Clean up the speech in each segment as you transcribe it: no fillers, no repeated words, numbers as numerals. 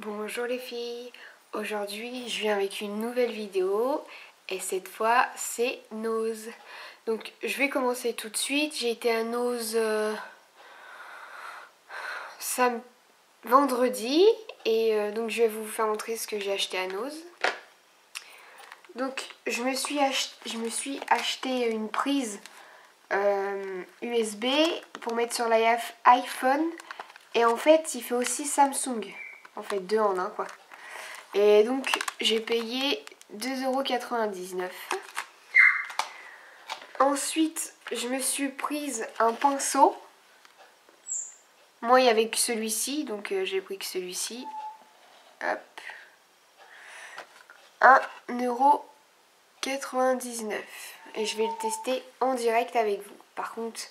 Bonjour les filles, aujourd'hui je viens avec une nouvelle vidéo et cette fois c'est Nose. Donc je vais commencer tout de suite, j'ai été à Nose vendredi et donc je vais vous faire montrer ce que j'ai acheté à Nose. Donc je me suis acheté une prise USB pour mettre sur l'iPhone et en fait il fait aussi Samsung, en fait deux en un quoi. Et donc j'ai payé 2,99 €. Ensuite je me suis prise un pinceau. Moi il y avait que celui-ci, donc j'ai pris que celui-ci. Hop. 1,99 €. Et je vais le tester en direct avec vous. Par contre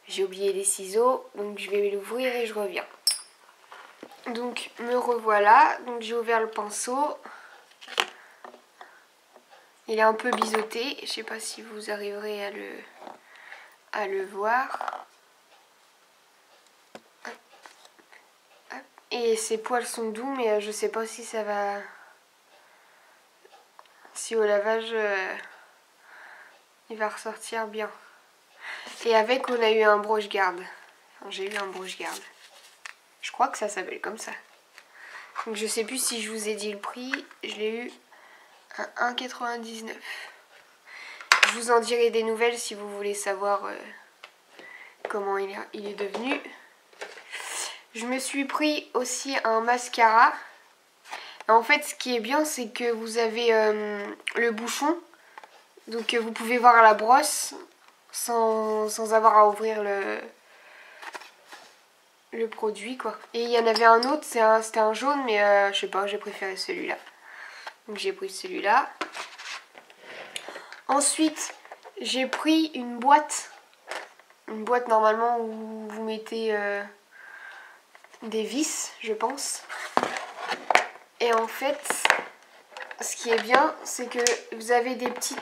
j'ai oublié les ciseaux, donc je vais l'ouvrir et je reviens. Donc me revoilà, donc j'ai ouvert le pinceau. Il est un peu biseauté, je sais pas si vous arriverez à le voir. Et ses poils sont doux, mais je sais pas si ça va... Si au lavage il va ressortir bien. Et avec on a eu un broche-garde. Enfin, j'ai eu un broche-garde. Je crois que ça s'appelle comme ça. Donc je sais plus si je vous ai dit le prix. Je l'ai eu à 1,99 €. Je vous en dirai des nouvelles si vous voulez savoir comment il est devenu. Je me suis pris aussi un mascara. En fait, ce qui est bien, c'est que vous avez le bouchon. Donc vous pouvez voir la brosse sans avoir à ouvrir le produit quoi. Et il y en avait un autre, c'était un jaune, mais je sais pas, j'ai préféré celui-là. Donc j'ai pris celui-là. Ensuite, j'ai pris une boîte. Une boîte normalement où vous mettez des vis, je pense. Et en fait, ce qui est bien, c'est que vous avez des petits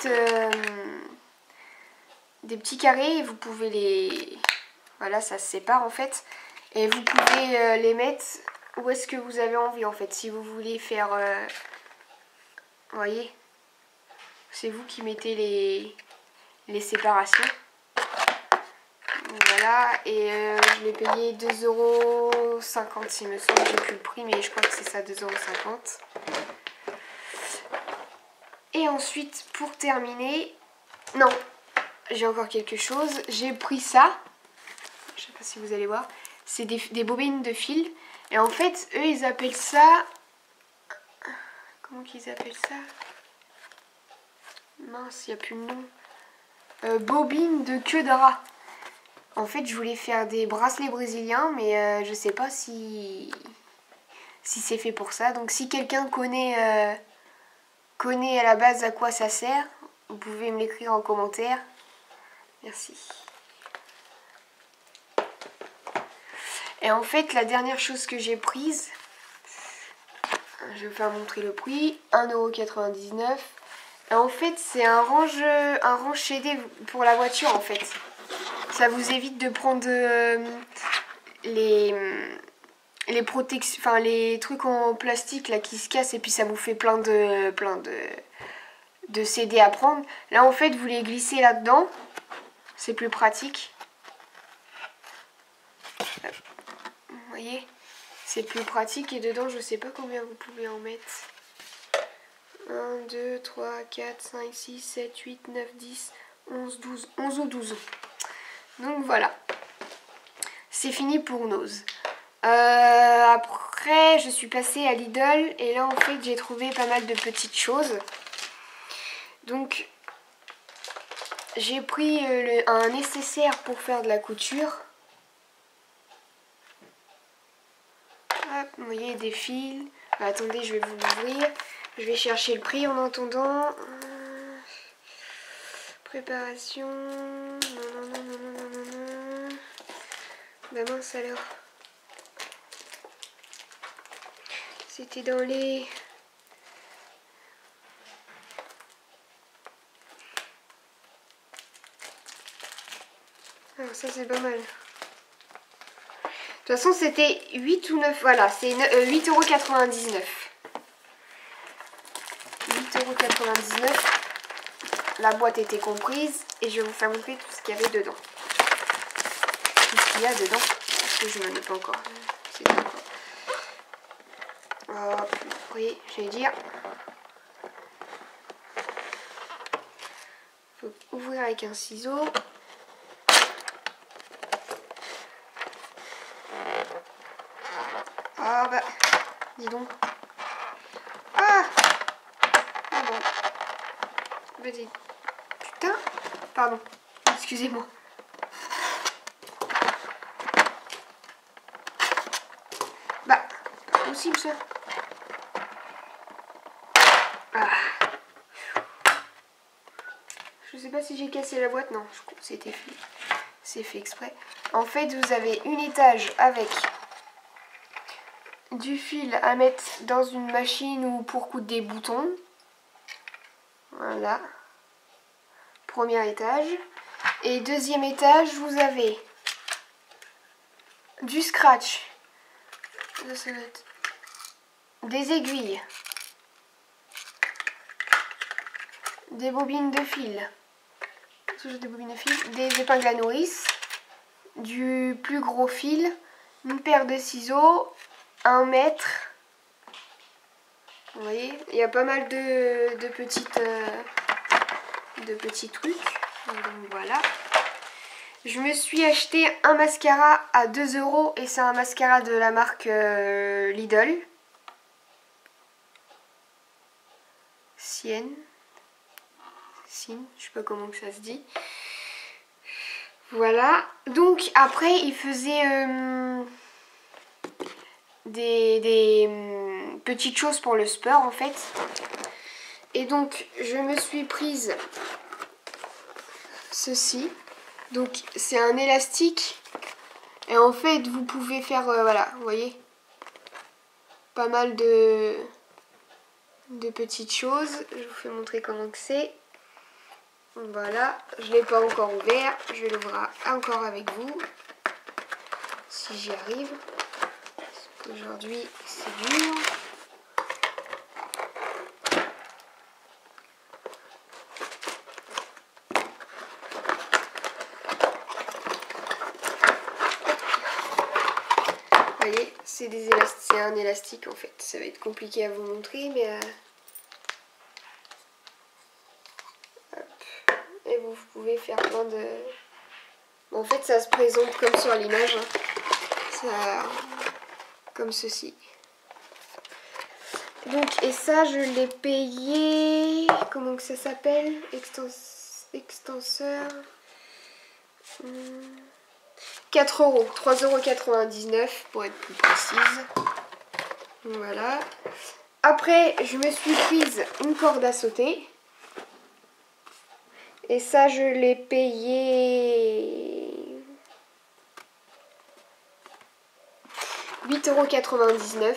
carrés et vous pouvez les... Voilà, ça se sépare en fait. Et vous pouvez les mettre où est-ce que vous avez envie en fait. Si vous voulez faire... vous voyez, c'est vous qui mettez les séparations. Voilà, et je l'ai payé 2,50 € il me semble, j'ai plus le prix, mais je crois que c'est ça, 2,50 €. Et ensuite, pour terminer, non, j'ai encore quelque chose, j'ai pris ça, je sais pas si vous allez voir, c'est des bobines de fil, et en fait, eux, ils appellent ça, comment qu'ils appellent ça? Mince, il n'y a plus le nom. Bobine de queue de rat. En fait, je voulais faire des bracelets brésiliens, mais je sais pas si c'est fait pour ça. Donc si quelqu'un connaît à la base à quoi ça sert, vous pouvez me l'écrire en commentaire. Merci. Et en fait, la dernière chose que j'ai prise, je vais vous faire montrer le prix, 1,99 €. Et en fait, c'est un range CD pour la voiture en fait. Ça vous évite de prendre les protections, enfin les trucs en plastique là qui se cassent et puis ça vous fait plein de CD à prendre. Là en fait vous les glissez là-dedans, c'est plus pratique. Vous voyez, c'est plus pratique et dedans je sais pas combien vous pouvez en mettre. 1, 2, 3, 4, 5, 6, 7, 8, 9, 10, 11, 12, 11 ou 12. Donc voilà, c'est fini pour Nose. Après, je suis passée à Lidl et là en fait j'ai trouvé pas mal de petites choses. Donc j'ai pris un nécessaire pour faire de la couture. Hop, vous voyez des fils. Attendez, je vais vous l'ouvrir. Je vais chercher le prix en attendant. Préparation. Non. Bah mince alors. C'était dans les... Alors ça c'est pas mal. toute façon, c'était 8 ou 9. Voilà, c'est 8,99 €. 8,99 €. La boîte était comprise. Et je vais vous faire montrer tout ce qu'il y avait dedans. Tout ce qu'il y a dedans. Parce que je n'en ai pas encore. C'est tout. Hop, oui, je vais dire. Faut ouvrir avec un ciseau. Ah bah, dis donc. Ah, bon. Vas-y. Putain. Pardon. Excusez-moi. Bah, pas possible ça. Ah. Je sais pas si j'ai cassé la boîte. Non, c'était fait. C'est fait exprès. En fait, vous avez une étage avec du fil à mettre dans une machine ou pour coudre des boutons. Voilà. Premier étage. Et deuxième étage, vous avez du scratch. Des aiguilles. Des bobines de fil. Toujours des bobines de fil. Des épingles à nourrice. Du plus gros fil. Une paire de ciseaux. 1 mètre. Vous voyez, il y a pas mal de petits trucs. Donc voilà. Je me suis acheté un mascara à 2 € et c'est un mascara de la marque Lidl. Sienne. Sienne, je sais pas comment que ça se dit. Voilà. Donc après, il faisait des petites choses pour le sport en fait. Et donc je me suis prise ceci. Donc c'est un élastique. Et en fait vous pouvez faire, voilà, vous voyez, pas mal de petites choses. Je vous fais montrer comment que c'est. Voilà, je ne l'ai pas encore ouvert. Je vais l'ouvrir encore avec vous. Si j'y arrive. Parce qu'aujourd'hui c'est dur. Vous voyez, c'est un élastique en fait. Ça va être compliqué à vous montrer, mais hop. Et vous pouvez faire plein de... En fait, ça se présente comme sur l'image, hein. Ça, comme ceci. Donc, et ça, je l'ai payé... Comment que ça s'appelle? Extenseur... 4 €, 3,99 € pour être plus précise. Voilà. Après, je me suis prise une corde à sauter. Et ça, je l'ai payé 8,99 €.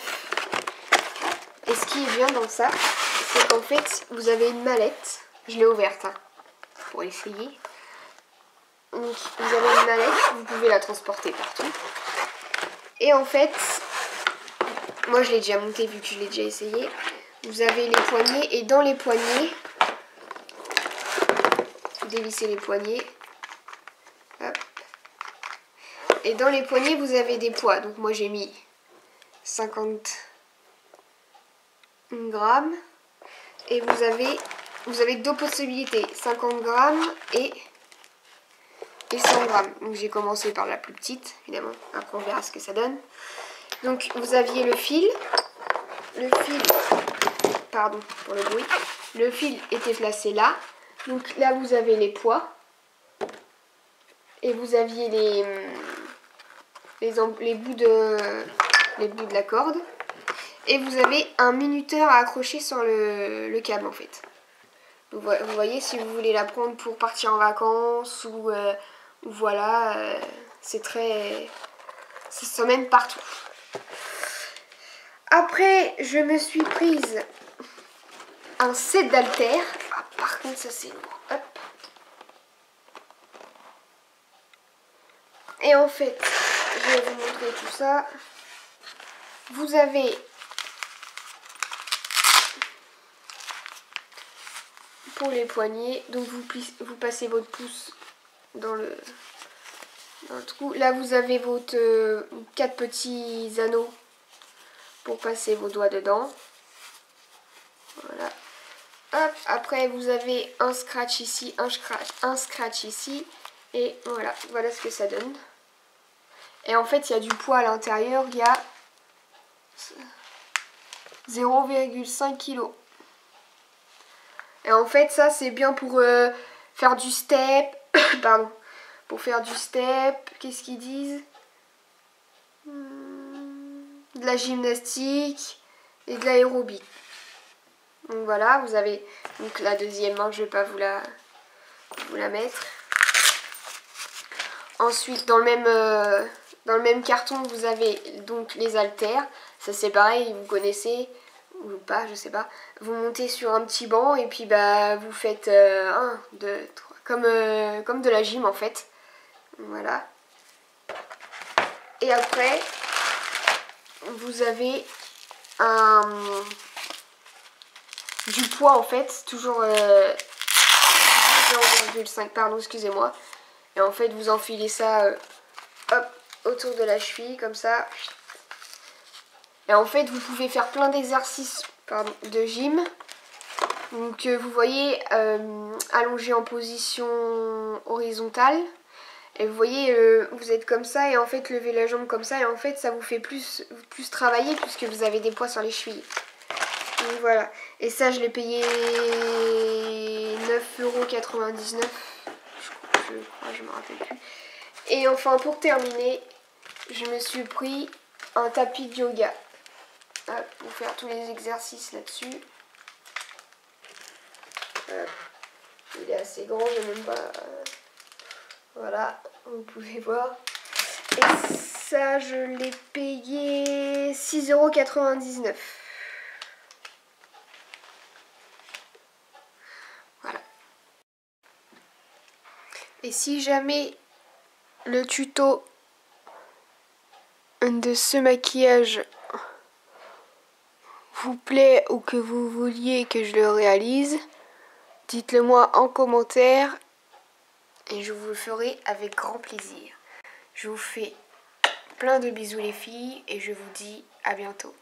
Et ce qui est bien dans ça, c'est qu'en fait, vous avez une mallette. Je l'ai ouverte, hein, pour essayer. Donc, vous avez une mallette, vous pouvez la transporter partout. Et en fait, moi je l'ai déjà montée vu que je l'ai déjà essayé. Vous avez les poignets et dans les poignets, vous dévissez les poignets. Hop. Et dans les poignets, vous avez des poids. Donc moi j'ai mis 50 grammes. Et vous avez deux possibilités, 50 grammes et 100 grammes. Donc j'ai commencé par la plus petite, évidemment. Après on verra ce que ça donne. Donc vous aviez le fil. Pardon pour le bruit. Le fil était placé là. Donc là vous avez les poids. Et vous aviez les bouts de la corde. Et vous avez un minuteur à accrocher sur le câble en fait. Donc, vous voyez, si vous voulez la prendre pour partir en vacances ou voilà, c'est très... ça s'emmène partout. Après, je me suis prise un set d'haltères. Ah, par contre, ça c'est lourd. Hop. Et en fait, je vais vous montrer tout ça. Vous avez pour les poignets, donc vous passez votre pouce dans le trou. Là vous avez votre 4 petits anneaux pour passer vos doigts dedans. Voilà. Hop, après vous avez un scratch ici, un scratch ici. Et voilà, voilà ce que ça donne. Et en fait il y a du poids à l'intérieur, il y a 0,5 kg. Et en fait ça c'est bien pour faire du step. Pardon. Pour faire du step, qu'est-ce qu'ils disent? De la gymnastique et de l'aérobie. Donc voilà, vous avez donc la deuxième main, je ne vais pas vous la mettre. Ensuite dans le même carton vous avez donc les haltères. Ça c'est pareil, vous connaissez ou pas, je sais pas. Vous montez sur un petit banc et puis bah vous faites 1, 2, 3, comme de la gym en fait. Voilà. Et après vous avez du poids en fait, toujours 0,5, pardon, excusez-moi. Et en fait vous enfilez ça hop, autour de la cheville comme ça. Et en fait vous pouvez faire plein d'exercices de gym. Donc vous voyez allongé en position horizontale. Et vous voyez, vous êtes comme ça et en fait levez la jambe comme ça et en fait ça vous fait plus travailler puisque vous avez des poids sur les chevilles. Donc voilà. Et ça je l'ai payé 9,99 €. Je me rappelle plus. Et enfin pour terminer, je me suis pris un tapis de yoga. Pour faire tous les exercices là-dessus. Il est assez grand, j'ai même pas... Voilà, vous pouvez voir. Et ça, je l'ai payé 6,99 €. Voilà. Et si jamais le tuto de ce maquillage vous plaît ou que vous vouliez que je le réalise, dites-le moi en commentaire. Et je vous le ferai avec grand plaisir. Je vous fais plein de bisous les filles et je vous dis à bientôt.